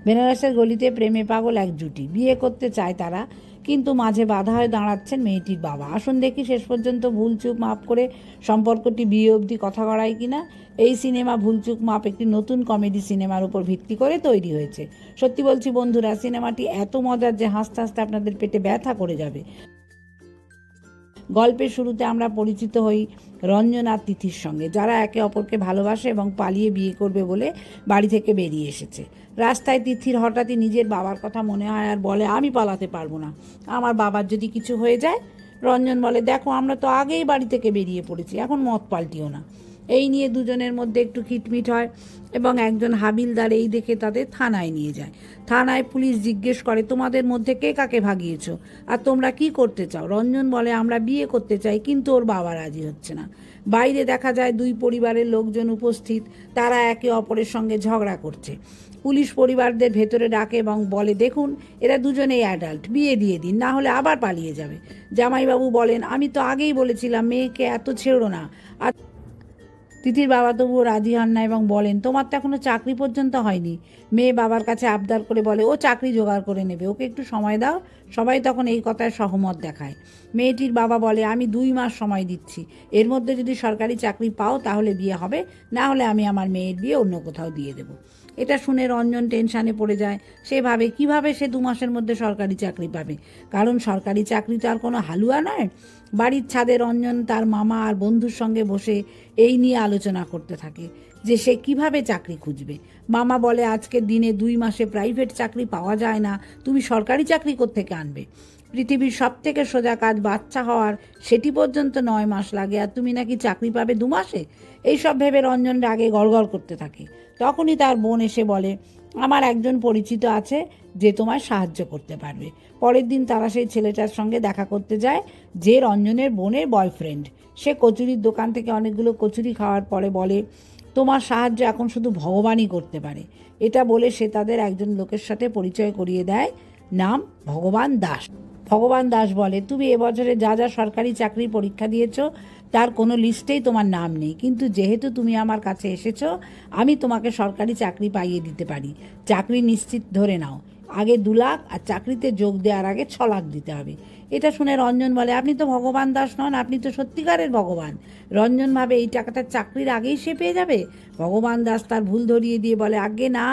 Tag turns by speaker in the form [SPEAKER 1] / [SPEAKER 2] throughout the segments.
[SPEAKER 1] বেনারসের গলিতে প্রেমে পাগল এক জুটি, বিয়ে করতে চায় তারা, কিন্তু মাঝে বাধা হয়ে দাঁড়াচ্ছেন মেয়েটির বাবা। আসুন দেখি শেষ পর্যন্ত ভুলচুক মাপ করে সম্পর্কটি বিয়ে অবধি কথা গড়ায় কিনা। এই সিনেমা ভুলচুক মাপ একটি নতুন কমেডি সিনেমার উপর ভিত্তি করে তৈরি হয়েছে। সত্যি বলছি বন্ধুরা, সিনেমাটি এত মজার যে হাসতে হাসতে আপনাদের পেটে ব্যথা করে যাবে। গল্পের শুরুতে আমরা পরিচিত হই রঞ্জন আর তিথির সঙ্গে, যারা একে অপরকে ভালোবাসে এবং পালিয়ে বিয়ে করবে বলে বাড়ি থেকে বেরিয়ে এসেছে। রাস্তায় তিথির হঠাৎই নিজের বাবার কথা মনে হয় আর বলে, আমি পালাতে পারবো না, আমার বাবার যদি কিছু হয়ে যায়। রঞ্জন বলে, দেখো আমরা তো আগেই বাড়ি থেকে বেরিয়ে পড়েছি, এখন মত পাল্টিও না। এই নিয়ে দুজনের মধ্যে একটু খিটমিট হয় এবং একজন হাবিলদার এই দেখে তাদের থানায় নিয়ে যায়। থানায় পুলিশ জিজ্ঞেস করে, তোমাদের মধ্যে কে কাকে ভাগিয়েছো আর তোমরা কি করতে চাও? রঞ্জন বলে, আমরা বিয়ে করতে চাই, কিন্তু ওর বাবা রাজি হচ্ছে না। বাইরে দেখা যায় দুই পরিবারের লোকজন উপস্থিত, তারা একে অপরের সঙ্গে ঝগড়া করছে। পুলিশ পরিবারদের ভেতরে ডাকে এবং বলে, দেখুন এরা দুজনেই অ্যাডাল্ট, বিয়ে দিয়ে দিন, না হলে আবার পালিয়ে যাবে। জামাইবাবু বলেন, আমি তো আগেই বলেছিলাম মেয়েকে এত ছেড়ো না। আর তিথির বাবা তবুও রাজি হন না এবং বলেন, তোমার তো এখনো চাকরি পর্যন্ত হয়নি। মেয়ে বাবার কাছে আবদার করে বলে, ও চাকরি জোগাড় করে নেবে, ওকে একটু সময় দাও। সবাই তখন এই কথায় সহমত দেখায়। মেয়েটির বাবা বলে, আমি 2 মাস সময় দিচ্ছি, এর মধ্যে যদি সরকারি চাকরি পাও তাহলে বিয়ে হবে, না হলে আমি আমার মেয়ের বিয়ে অন্য কোথাও দিয়ে দেবো। এটা শুনে রঞ্জন টেনশানে পড়ে যায়। সে ভাবে কিভাবে সে 2 মাসের মধ্যে সরকারি চাকরি পাবে, কারণ সরকারি চাকরি তো আর কোনো হালুয়া নয়। বাড়ির ছাদে রঞ্জন তার মামা আর বন্ধুর সঙ্গে বসে এই নিয়ে আলোচনা করতে থাকে যে সে কিভাবে চাকরি খুঁজবে। মামা বলে, আজকের দিনে 2 মাসে প্রাইভেট চাকরি পাওয়া যায় না, তুমি সরকারি চাকরি কোত্থেকে আনবে? পৃথিবীর সবথেকে সোজা কাজ বাচ্চা হওয়ার, সেটি পর্যন্ত 9 মাস লাগে, আর তুমি নাকি চাকরি পাবে 2 মাসে? এইসব ভেবে রঞ্জন রাগে গড়গড় করতে থাকে। তখনই তার বোন এসে বলে, আমার একজন পরিচিত আছে যে তোমায় সাহায্য করতে পারবে। পরের দিন তারা সেই ছেলেটার সঙ্গে দেখা করতে যায়, যে রঞ্জনের বোনের বয়ফ্রেন্ড। সে কচুরির দোকান থেকে অনেকগুলো কচুরি খাওয়ার পরে বলে, তোমার সাহায্য এখন শুধু ভগবানই করতে পারে। এটা বলে সে তাদের একজন লোকের সাথে পরিচয় করিয়ে দেয়, নাম ভগবান দাস। ভগবান দাস বলে, তুমি এবছরে যা যা সরকারি চাকরির পরীক্ষা দিয়েছো তার কোনো লিস্টেই তোমার নাম নেই, কিন্তু যেহেতু তুমি আমার কাছে এসেছো, আমি তোমাকে সরকারি চাকরি পাইয়ে দিতে পারি। চাকরি নিশ্চিত ধরে নাও, আগে 2 লাখ আর চাকরিতে যোগ দেওয়ার আগে 6 লাখ দিতে হবে। এটা শুনে রঞ্জন বলে, আপনি তো ভগবান দাস নন, আপনি তো সত্যিকারের ভগবান। রঞ্জন ভাবে এই টাকাটা চাকরির আগেই সে পেয়ে যাবে। ভগবান দাস তার ভুল ধরিয়ে দিয়ে বলে, আগে না,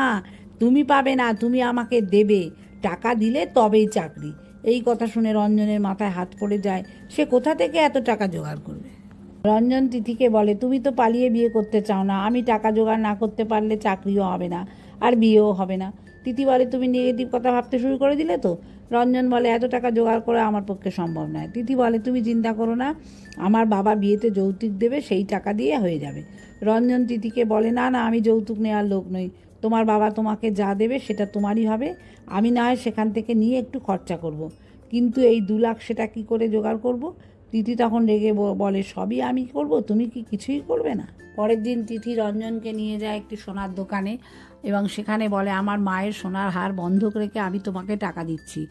[SPEAKER 1] তুমি পাবে না, তুমি আমাকে দেবে, টাকা দিলে তবেই চাকরি। এই কথা শুনে রঞ্জনের মাথায় হাত পড়ে যায়, সে কোথা থেকে এত টাকা জোগাড় করবে। রঞ্জন তিথিকে বলে, তুমি তো পালিয়ে বিয়ে করতে চাও না, আমি টাকা জোগাড় না করতে পারলে চাকরিও হবে না আর বিয়েও হবে না। তিথি বলে, তুমি নেগেটিভ কথা ভাবতে শুরু করে দিলে তো। রঞ্জন বলে, এত টাকা জোগাড় করা আমার পক্ষে সম্ভব নয়। তিথি বলে, তুমি চিন্তা করো না, আমার বাবা বিয়েতে যৌতুক দেবে, সেই টাকা দিয়ে হয়ে যাবে। রঞ্জন তিথিকে বলে, না না, আমি যৌতুক নেওয়ার লোক নই, তোমার বাবা তোমাকে যা দেবে সেটা তোমারই হবে, আমি না হয় সেখান থেকে নিয়ে একটু খরচা করব, কিন্তু এই 2 লাখ সেটা কি করে জোগাড় করব? তিথি তখন রেগে বলে, সবই আমি করব, তুমি কি কিছুই করবে না? পরের দিন তিথি রঞ্জনকে নিয়ে যায় একটি সোনার দোকানে এবং সেখানে বলে, আমার মায়ের সোনার হার বন্ধক রেখে আমি তোমাকে টাকা দিচ্ছি।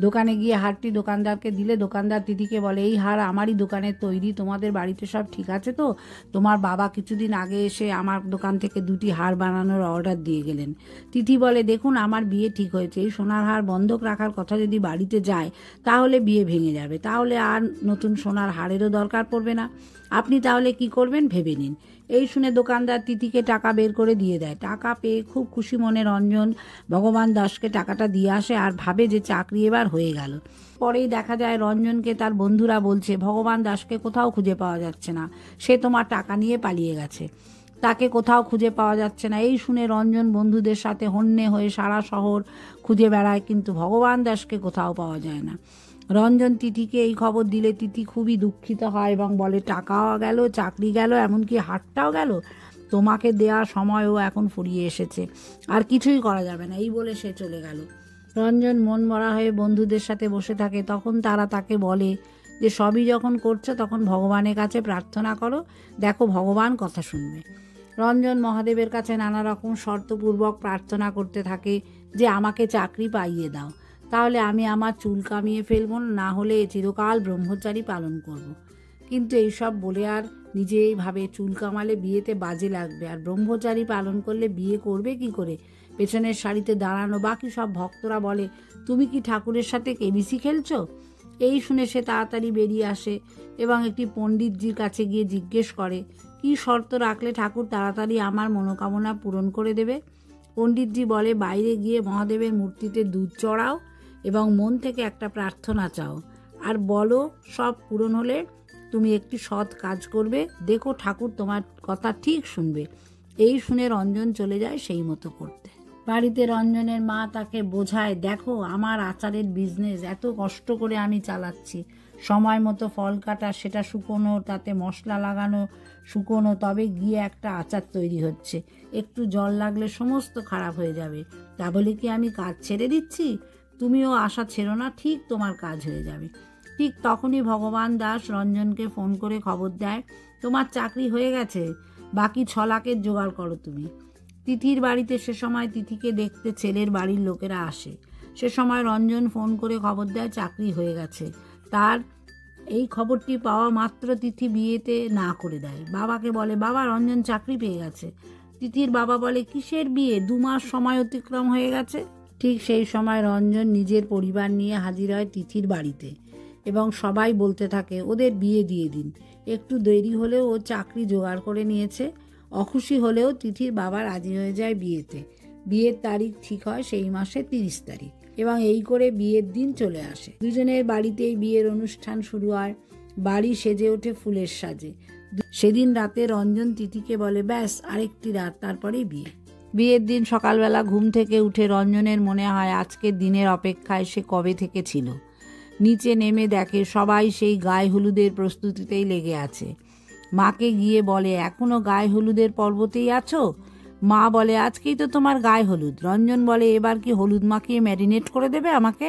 [SPEAKER 1] দোকানে গিয়ে হারটি দোকানদারকে দিলে দোকানদার তিথিকে বলে, এই হার আমারই দোকানের তৈরি, তোমাদের বাড়িতে সব ঠিক আছে তো? তোমার বাবা কিছুদিন আগে এসে আমার দোকান থেকে 2টি হার বানানোর অর্ডার দিয়ে গেলেন। তিথি বলে, দেখুন আমার বিয়ে ঠিক হয়েছে, এই সোনার হার বন্ধক রাখার কথা যদি বাড়িতে যায় তাহলে বিয়ে ভেঙে যাবে, তাহলে আর নতুন সোনার হারেরও দরকার পড়বে না, আপনি তাহলে কি করবেন ভেবে নিন। এই শুনে দোকানদার তিথিকে টাকা বের করে দিয়ে দেয়। টাকা পেয়ে খুব খুশি মনে রঞ্জন ভগবান দাসকে টাকাটা দিয়ে আসে আর ভাবে যে চাকরি এবার হয়ে গেল। পরেই দেখা যায় রঞ্জনকে তার বন্ধুরা বলছে, ভগবান দাসকে কোথাও খুঁজে পাওয়া যাচ্ছে না, সে তোমার টাকা নিয়ে পালিয়ে গেছে, তাকে কোথাও খুঁজে পাওয়া যাচ্ছে না। এই শুনে রঞ্জন বন্ধুদের সাথে হন্যে হয়ে সারা শহর খুঁজে বেড়ায়, কিন্তু ভগবান দাসকে কোথাও পাওয়া যায় না। রঞ্জন তিথিকে এই খবর দিলে তিথি খুবই দুঃখিত হয় এবং বলে, টাকাও গেল, চাকরি গেল, এমনকি হাতটাও গেল, তোমাকে দেওয়া সময়ও এখন ফুরিয়ে এসেছে, আর কিছুই করা যাবে না, এই বলে সে চলে গেল। রঞ্জন মন মরা হয়ে বন্ধুদের সাথে বসে থাকে। তখন তারা তাকে বলে যে, সবই যখন করছো তখন ভগবানের কাছে প্রার্থনা করো, দেখো ভগবান কথা শুনবে। রঞ্জন মহাদেবের কাছে নানা রকম শর্তপূর্বক প্রার্থনা করতে থাকে যে, আমাকে চাকরি পাইয়ে দাও, তাহলে আমি আমার চুল কামিয়ে ফেলব, না হলে চিরকাল ব্রহ্মচারী পালন করব। কিন্তু এইসব বলে আর নিজেই ভাবে, চুল কামালে বিয়েতে বাজে লাগবে, আর ব্রহ্মচারী পালন করলে বিয়ে করবে কি করে? পেছনের সারিতে দাঁড়ানো বাকি সব ভক্তরা বলে, তুমি কি ঠাকুরের সাথে কেবিসি খেলছো? এই শুনে সে তাড়াতাড়ি বেরিয়ে আসে এবং একটি পণ্ডিতজির কাছে গিয়ে জিজ্ঞেস করে, কি শর্ত রাখলে ঠাকুর তাড়াতাড়ি আমার মনোকামনা পূরণ করে দেবে? পণ্ডিতজি বলে, বাইরে গিয়ে মহাদেবের মূর্তিতে দুধ চড়াও এবং মন থেকে একটা প্রার্থনা চাও, আর বলো সব পূরণ হলে তুমি একটি সৎ কাজ করবে, দেখো ঠাকুর তোমার কথা ঠিক শুনবে। এই শুনে রঞ্জন চলে যায় সেই মতো করতে। বাড়িতে রঞ্জনের মা তাকে বোঝায়, দেখো আমার আচারের বিজনেস এত কষ্ট করে আমি চালাচ্ছি, সময় মতো ফল কাটা, সেটা শুকোনো, তাতে মশলা লাগানো, শুকোনো, তবে গিয়ে একটা আচার তৈরি হচ্ছে, একটু জল লাগলে সমস্ত খারাপ হয়ে যাবে, তা বলে কি আমি কাজ ছেড়ে দিচ্ছি? তুমিও আশা ছেড়ো না, ঠিক তোমার কাজ হয়ে যাবে। ঠিক তখনই ভগবান দাস রঞ্জনকে ফোন করে খবর দেয়, তোমার চাকরি হয়ে গেছে, বাকি 6 লাখের জোগাড় করো তুমি। তিথির বাড়িতে সে সময় তিথিকে দেখতে ছেলের বাড়ির লোকেরা আসে। সে সময় রঞ্জন ফোন করে খবর দেয় চাকরি হয়ে গেছে। তার এই খবরটি পাওয়া মাত্র তিথি বিয়েতে না করে দেয়। বাবাকে বলে, বাবা রঞ্জন চাকরি পেয়ে গেছে। তিথির বাবা বলে, কিসের বিয়ে, 2 মাস সময় অতিক্রম হয়ে গেছে। ঠিক সেই সময় রঞ্জন নিজের পরিবার নিয়ে হাজির হয় তিথির বাড়িতে এবং সবাই বলতে থাকে, ওদের বিয়ে দিয়ে দিন। একটু দেরি হলেও ও চাকরি জোগাড় করে নিয়েছে। অখুশি হলেও তিথির বাবা রাজি হয়ে যায় বিয়েতে। বিয়ের তারিখ ঠিক হয় সেই মাসে 30 তারিখ এবং এই করে বিয়ের দিন চলে আসে। দুজনের বাড়িতেই বিয়ের অনুষ্ঠান শুরু হয়। বাড়ি সেজে ওঠে ফুলের সাজে। সেদিন রাতে রঞ্জন তিথিকে বলে, ব্যাস আরেকটি রাত, তারপরেই বিয়ে। বিয়ের দিন সকালবেলা ঘুম থেকে উঠে রঞ্জনের মনে হয় আজকের দিনের অপেক্ষায় সে কবে থেকে ছিল। নিচে নেমে দেখে সবাই সেই গায়ে হলুদের প্রস্তুতিতেই লেগে আছে। মাকে গিয়ে বলে, এখনো গায়ে হলুদের পর্বতেই আছো? মা বলে, আজকেই তো তোমার গায়ে হলুদ। রঞ্জন বলে, এবার কি হলুদ মাখিয়ে ম্যারিনেট করে দেবে আমাকে?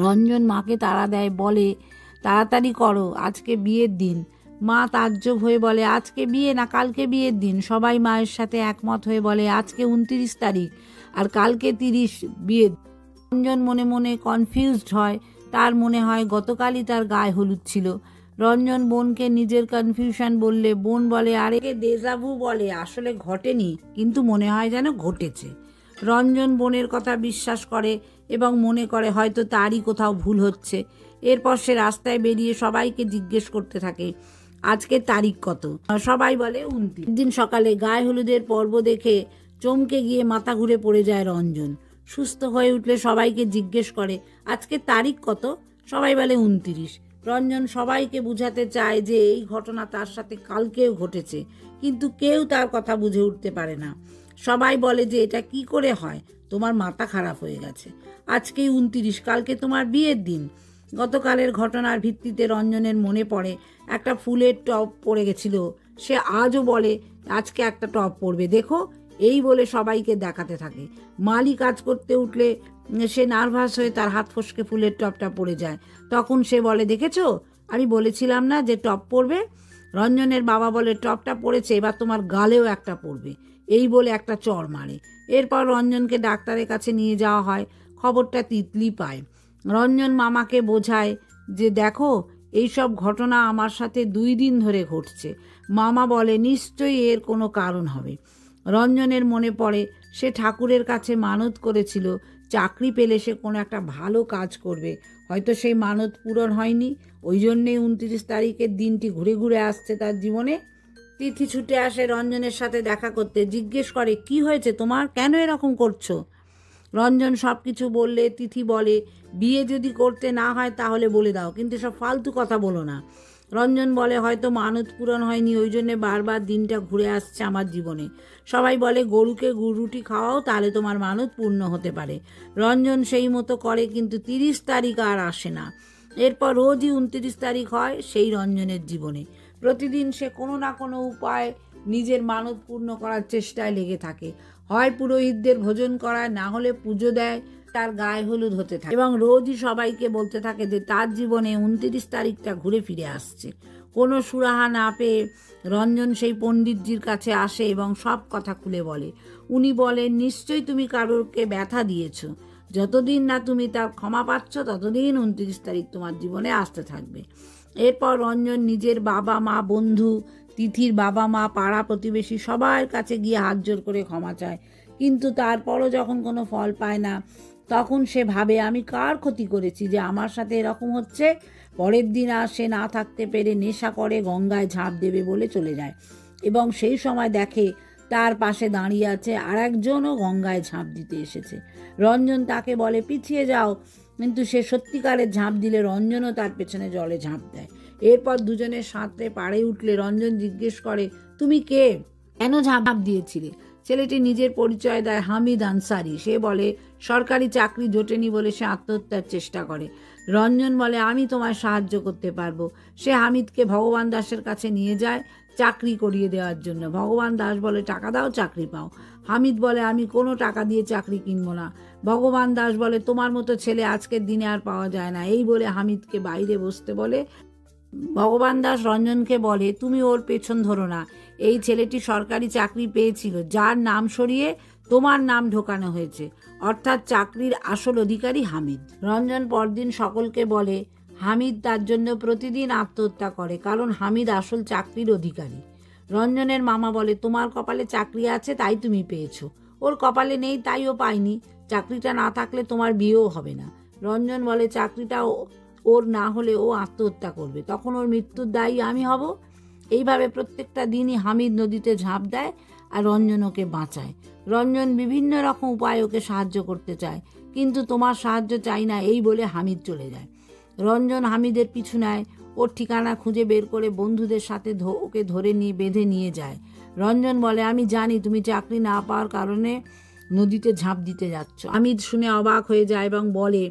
[SPEAKER 1] রঞ্জন মাকে তাড়া দেয়, বলে, তাড়াতাড়ি করো, আজকে বিয়ের দিন। মা তাজ্জব হয়ে বলে, আজকে বিয়ে না কালকে বিয়ের দিন? সবাই মায়ের সাথে একমত হয়ে বলে, আজকে 29 তারিখ আর কালকে 30 বিয়ে। রঞ্জন মনে মনে কনফিউজড হয়। তার মনে হয় গতকালই তার গায়ে হলুদ ছিল। রঞ্জন বোনকে নিজের কনফিউশন বললে বোন বলে, আরে দেজাভু বলে, আসলে ঘটেনি কিন্তু মনে হয় যেন ঘটেছে। রঞ্জন বোনের কথা বিশ্বাস করে এবং মনে করে হয়তো তারই কোথাও ভুল হচ্ছে। এরপর সে রাস্তায় বেরিয়ে সবাইকে জিজ্ঞেস করতে থাকে, আজকের তারিখ কত? সবাই বলে 29। দিন সকালে গায়ে হলুদের পর্ব দেখে চমকে গিয়ে মাথা ঘুরে পড়ে যায় রঞ্জন। সুস্থ হয়ে উঠলে সবাইকে জিজ্ঞেস করে, আজকের তারিখ কত? সবাই বলে 29। রঞ্জন সবাইকে বুঝাতে চায় যে এই ঘটনা তার সাথে কালকেও ঘটেছে, কিন্তু কেউ তার কথা বুঝে উঠতে পারে না। সবাই বলে যে এটা কি করে হয়, তোমার মাথা খারাপ হয়ে গেছে, আজকেই 29, কালকে তোমার বিয়ের দিন। গতকালের ঘটনার ভিত্তিতে রঞ্জনের মনে পড়ে একটা ফুলের টপ পরে গেছিল। সে আজও বলে আজকে একটা টপ পরবে, দেখো, এই বলে সবাইকে দেখাতে থাকে। মালি কাজ করতে উঠলে সে নার্ভাস হয়ে তার হাত ফসকে ফুলের টপটা পড়ে যায়। তখন সে বলে, দেখেছো, আমি বলেছিলাম না যে টপ পরবে? রঞ্জনের বাবা বলে, টপটা পড়েছে, এবার তোমার গালেও একটা পড়বে, এই বলে একটা চড় মারে। এরপর রঞ্জনকে ডাক্তারের কাছে নিয়ে যাওয়া হয়। খবরটা তিতলি পায়। রঞ্জন মামাকে বোঝায় যে দেখো, এইসব ঘটনা আমার সাথে 2 দিন ধরে ঘটছে। মামা বলে, নিশ্চয়ই এর কোনো কারণ হবে। রঞ্জনের মনে পড়ে সে ঠাকুরের কাছে মানত করেছিল চাকরি পেলে সে কোনো একটা ভালো কাজ করবে। হয়তো সেই মানত পূরণ হয়নি, ওই জন্যেই 29 তারিখের দিনটি ঘুরে ঘুরে আসছে তার জীবনে। তিথি ছুটে আসে রঞ্জনের সাথে দেখা করতে। জিজ্ঞেস করে, কি হয়েছে তোমার, কেন এরকম করছো? রঞ্জন সব কিছু বললে তিথি বলে, বিয়ে যদি করতে না হয় তাহলে বলে দাও, কিন্তু সব ফালতু কথা বলো না। রঞ্জন বলে, হয়তো মানত পূরণ হয়নি, ওই জন্যে বারবার দিনটা ঘুরে আসছে আমার জীবনে। সবাই বলে, গরুকে রুটি খাওয়াও, তাহলে তোমার মানত পূর্ণ হতে পারে। রঞ্জন সেই মতো করে, কিন্তু 30 তারিখ আর আসে না। এরপর রোজই 29 তারিখ হয় সেই রঞ্জনের জীবনে। প্রতিদিন সে কোনো না কোনো উপায় নিজের মানত পূর্ণ করার চেষ্টায় লেগে থাকে। হয় পুরোহিতদের ভোজন করায়, না হলে পুজো দেয়, তার গায়ে হলুদ হতে থাকে এবং রোজই সবাইকে বলতে থাকে যে তার জীবনে 29 তারিখটা ঘুরে ফিরে আসছে। কোনো সুরাহা না পেয়ে রঞ্জন সেই পণ্ডিতজির কাছে আসে এবং সব কথা খুলে বলে। উনি বলেন, নিশ্চয়ই তুমি কারোরকে ব্যথা দিয়েছ, যতদিন না তুমি তার ক্ষমা পাচ্ছ ততদিন 29 তারিখ তোমার জীবনে আসতে থাকবে। এরপর রঞ্জন নিজের বাবা মা, বন্ধু, তিথির বাবা মা, পাড়া প্রতিবেশী সবার কাছে গিয়ে হাত জোর করে ক্ষমা চায়, কিন্তু তারপরও যখন কোনো ফল পায় না তখন সে ভাবে আমি কার ক্ষতি করেছি যে আমার সাথে এরকম হচ্ছে। পরের দিন আর সে না থাকতে পেরে নেশা করে গঙ্গায় ঝাঁপ দেবে বলে চলে যায় এবং সেই সময় দেখে তার পাশে দাঁড়িয়ে আছে আর একজনও গঙ্গায় ঝাঁপ দিতে এসেছে। রঞ্জন তাকে বলে পিছিয়ে যাও, কিন্তু সে সত্যিকারের ঝাঁপ দিলে রঞ্জনও তার পেছনে জলে ঝাঁপ দেয়। এরপর দুজনের সাঁতরে পাড়ে উঠলে রঞ্জন জিজ্ঞেস করে, তুমি কে, কেন ঝাঁপ দিয়েছিলে? ছেলেটি নিজের পরিচয় দেয় হামিদ আনসারি। সে বলে সরকারি চাকরি জোটেনি বলে সে আত্মহত্যার চেষ্টা করে। রঞ্জন বলে আমি তোমায় সাহায্য করতে পারবো। সে হামিদকে ভগবান দাসের কাছে নিয়ে যায় চাকরি করিয়ে দেওয়ার জন্য। ভগবান দাস বলে টাকা দাও, চাকরি পাও। হামিদ বলে আমি কোনো টাকা দিয়ে চাকরি কিনবো না। ভগবান দাস বলে তোমার মতো ছেলে আজকের দিনে আর পাওয়া যায় না। এই বলে হামিদকে বাইরে বসতে বলে। ভগবান দাস রঞ্জনকে বলে তুমি ওর পেছন ধরো না, এই ছেলেটি সরকারি চাকরি পেয়েছিল যার নাম সরিয়ে তোমার নাম ঢোকানো হয়েছে, অর্থাৎ চাকরির আসল অধিকারী হামিদ। রঞ্জন পরদিন সকলকে বলে হামিদ তার জন্য প্রতিদিন আত্মহত্যা করে, কারণ হামিদ আসল চাকরির অধিকারী। রঞ্জনের মামা বলে তোমার কপালে চাকরি আছে তাই তুমি পেয়েছো, ওর কপালে নেই তাই ও পায়নি। চাকরিটা না থাকলে তোমার বিয়েও হবে না। রঞ্জন বলে চাকরিটা ওর না হলে ও আত্মহত্যা করবে, তখন ওর মৃত্যুর দায়ী আমি হব। এইভাবে প্রত্যেকটা দিনই হামিদ নদীতে ঝাঁপ দেয় আর রঞ্জন ওকে বাঁচায়। রঞ্জন বিভিন্ন রকম উপায়ে ওকে সাহায্য করতে চায়, কিন্তু তোমার সাহায্য চাই না এই বলে হামিদ চলে যায়। রঞ্জন হামিদের পিছু নেয়, ওর ঠিকানা খুঁজে বের করে বন্ধুদের সাথে ওকে ধরে নিয়ে বেঁধে নিয়ে যায়। রঞ্জন বলে আমি জানি তুমি চাকরি না পাওয়ার কারণে নদীতে ঝাঁপ দিতে যাচ্ছ। হামিদ শুনে অবাক হয়ে যায় এবং বলে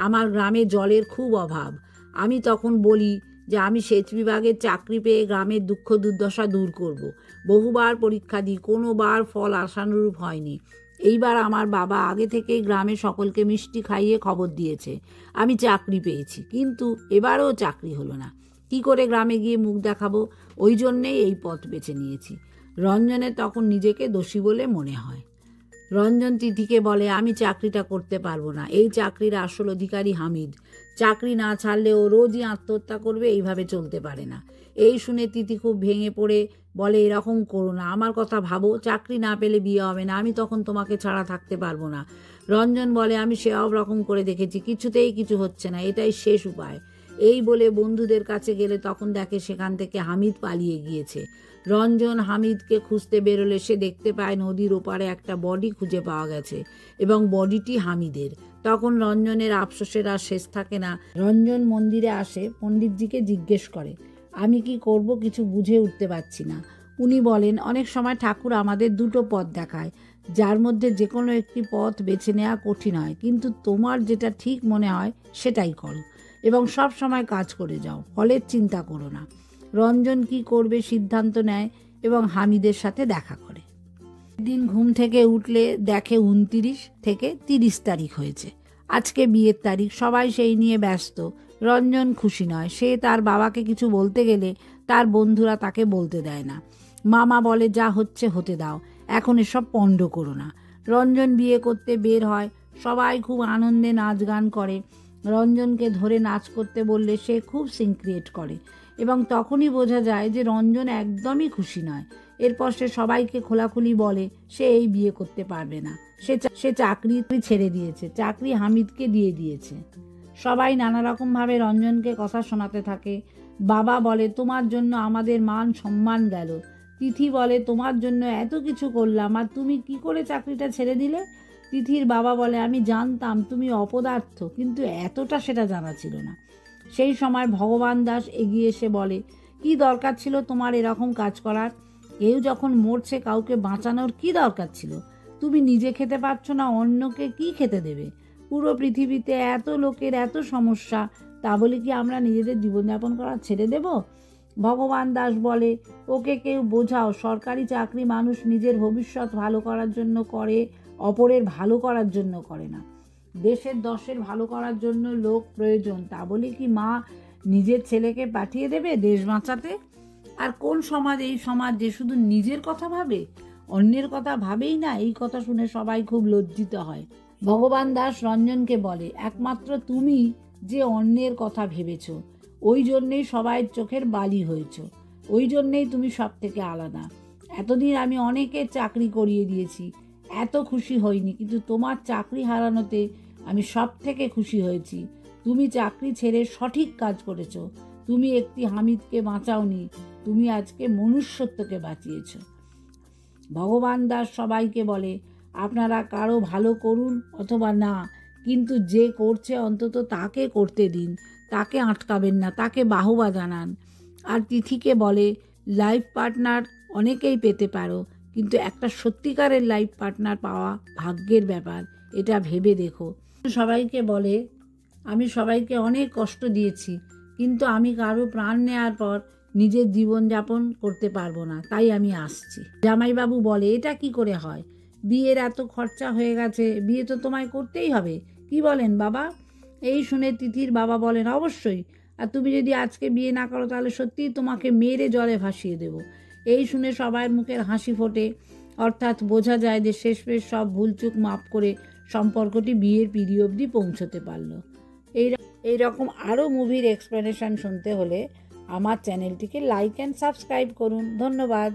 [SPEAKER 1] আমার গ্রামে জলের খুব অভাব। আমি তখন বলি যে আমি সেচ বিভাগের চাকরি পেয়ে গ্রামের দুঃখ দুর্দশা দূর করব। বহুবার পরীক্ষা দিই, কোনোবার ফল আশানুরূপ হয়নি। এইবার আমার বাবা আগে থেকেই গ্রামে সকলকে মিষ্টি খাইয়ে খবর দিয়েছে আমি চাকরি পেয়েছি, কিন্তু এবারও চাকরি হলো না। কি করে গ্রামে গিয়ে মুখ দেখাবো? ওই জন্যেই এই পথ বেছে নিয়েছি। রঞ্জনের তখন নিজেকে দোষী বলে মনে হয়। রঞ্জন তিথিকে বলে আমি চাকরিটা করতে পারবো না, এই চাকরির আসল অধিকারী হামিদ। চাকরি না ছাড়লে ও রোজই আত্মহত্যা করবে, এইভাবে চলতে পারে না। এই শুনে তিথি খুব ভেঙে পড়ে বলে এরকম করো না, আমার কথা ভাবো, চাকরি না পেলে বিয়ে হবে না, আমি তখন তোমাকে ছাড়া থাকতে পারবো না। রঞ্জন বলে আমি সব রকম করে দেখেছি, কিছুতেই কিছু হচ্ছে না, এটাই শেষ উপায়। এই বলে বন্ধুদের কাছে গেলে তখন দেখে সেখান থেকে হামিদ পালিয়ে গিয়েছে। রঞ্জন হামিদকে খুঁজতে বেরোলে সে দেখতে পায় নদীর ওপারে একটা বডি খুঁজে পাওয়া গেছে এবং বডিটি হামিদের। তখন রঞ্জনের আফসোসের আর শেষ থাকে না। রঞ্জন মন্দিরে আসে, পণ্ডিতজিকে জিজ্ঞেস করে আমি কি করব, কিছু বুঝে উঠতে পারছি না। উনি বলেন অনেক সময় ঠাকুর আমাদের দুটো পথ দেখায়, যার মধ্যে যে কোনো একটি পথ বেছে নেওয়া কঠিন হয়, কিন্তু তোমার যেটা ঠিক মনে হয় সেটাই করো এবং সব সময় কাজ করে যাও, ফলের চিন্তা করো না। রঞ্জন কি করবে সিদ্ধান্ত নেয় এবং হামিদের সাথে দেখা করে। দিন ঘুম থেকে উঠলে দেখে 29 থেকে 30 তারিখ হয়েছে। আজকে বিয়ের তারিখ, সবাই সেই নিয়ে ব্যস্ত। রঞ্জন খুশি নয়। সে তার বাবাকে কিছু বলতে গেলে তার বন্ধুরা তাকে বলতে দেয় না। মামা বলে যা হচ্ছে হতে দাও, এখন এসব পণ্ড করো না। রঞ্জন বিয়ে করতে বের হয়, সবাই খুব আনন্দে নাচ গান করে। রঞ্জনকে ধরে নাচ করতে বললে সে খুব সিন ক্রিয়েট করে এবং তখনই বোঝা যায় যে রঞ্জন একদমই খুশি নয়। এরপর সে সবাইকে খোলাখুলি বলে সে এই বিয়ে করতে পারবে না, সে চাকরি ছেড়ে দিয়েছে, চাকরি হামিদকে দিয়ে দিয়েছে। সবাই নানা রকমভাবে রঞ্জনকে কথা শোনাতে থাকে। বাবা বলে তোমার জন্য আমাদের মান সম্মান গেল। তিথি বলে তোমার জন্য এত কিছু করলাম আর তুমি কি করে চাকরিটা ছেড়ে দিলে? তিথির বাবা বলে আমি জানতাম তুমি অপদার্থ, কিন্তু এতটা সেটা জানা ছিল না। সেই সময় ভগবান দাস এগিয়ে এসে বলে কি দরকার ছিল তোমার এরকম কাজ করার? কেউ যখন মরছে কাউকে বাঁচানোর কি দরকার ছিল? তুমি নিজে খেতে পারছো না, অন্যকে কি খেতে দেবে? পুরো পৃথিবীতে এত লোকের এত সমস্যা, তা বলে কি আমরা নিজেদের জীবনযাপন করা ছেড়ে দেব? ভগবান দাস বলে ওকে কেউ বোঝাও, সরকারি চাকরি মানুষ নিজের ভবিষ্যৎ ভালো করার জন্য করে, অপরের ভালো করার জন্য করে না। দেশের দশের ভালো করার জন্য লোক প্রয়োজন, তা বলে কি মা নিজের ছেলেকে পাঠিয়ে দেবে দেশ বাঁচাতে? আর কোন সমাজ এই সমাজ যে শুধু নিজের কথা ভাবে, অন্যের কথা ভাবেই না? এই কথা শুনে সবাই খুব লজ্জিত হয়। ভগবান দাস রঞ্জনকে বলে একমাত্র তুমি যে অন্যের কথা ভেবেছ, ওই জন্যেই সবাই চোখের বালি হয়েছ, ওই জন্যেই তুমি সব থেকে আলাদা। এতদিন আমি অনেকের চাকরি করিয়ে দিয়েছি, এত খুশি হইনি, কিন্তু তোমার চাকরি হারানোতে আমি সব থেকে খুশি হয়েছি। তুমি চাকরি ছেড়ে সঠিক কাজ করেছো। তুমি একটি হামিদকে বাঁচাওনি, তুমি আজকে মনুষ্যত্বকে বাঁচিয়েছ। ভগবান দাস সবাইকে বলে, আপনারা কারো ভালো করুন অথবা না, কিন্তু যে করছে অন্তত তাকে করতে দিন, তাকে আটকাবেন না, তাকে বাহবা জানান। আর তিথিকে বলে, লাইফ পার্টনার অনেকেই পেতে পারো, কিন্তু একটা সত্যিকারের লাইফ পার্টনার পাওয়া ভাগ্যের ব্যাপার, এটা ভেবে দেখো। সবাইকে বলে, আমি সবাইকে অনেক কষ্ট দিয়েছি, কিন্তু আমি কারো প্রাণ নেওয়ার পর নিজের জীবনযাপন করতে পারবো না, তাই আমি আসছি। জামাইবাবু বলে, এটা কি করে হয়? বিয়ের এত খরচা হয়ে গেছে, বিয়ে তো তোমায় করতেই হবে, কি বলেন বাবা? এই শুনে তিথির বাবা বলেন, অবশ্যই, আর তুমি যদি আজকে বিয়ে না করো তাহলে সত্যিই তোমাকে মেরে জলে ভাসিয়ে দেব। এই শুনে সবার মুখের হাসি ফোটে, অর্থাৎ বোঝা যায় যে শেষমেশ সব ভুলচুক মাপ করে সম্পর্কটি বিয়ের পিঁড়ি অবধি পৌঁছতে পারল। এইরকম আরও মুভির এক্সপ্লেনেশন শুনতে হলে আমার চ্যানেলটিকে লাইক অ্যান্ড সাবস্ক্রাইব করুন। ধন্যবাদ।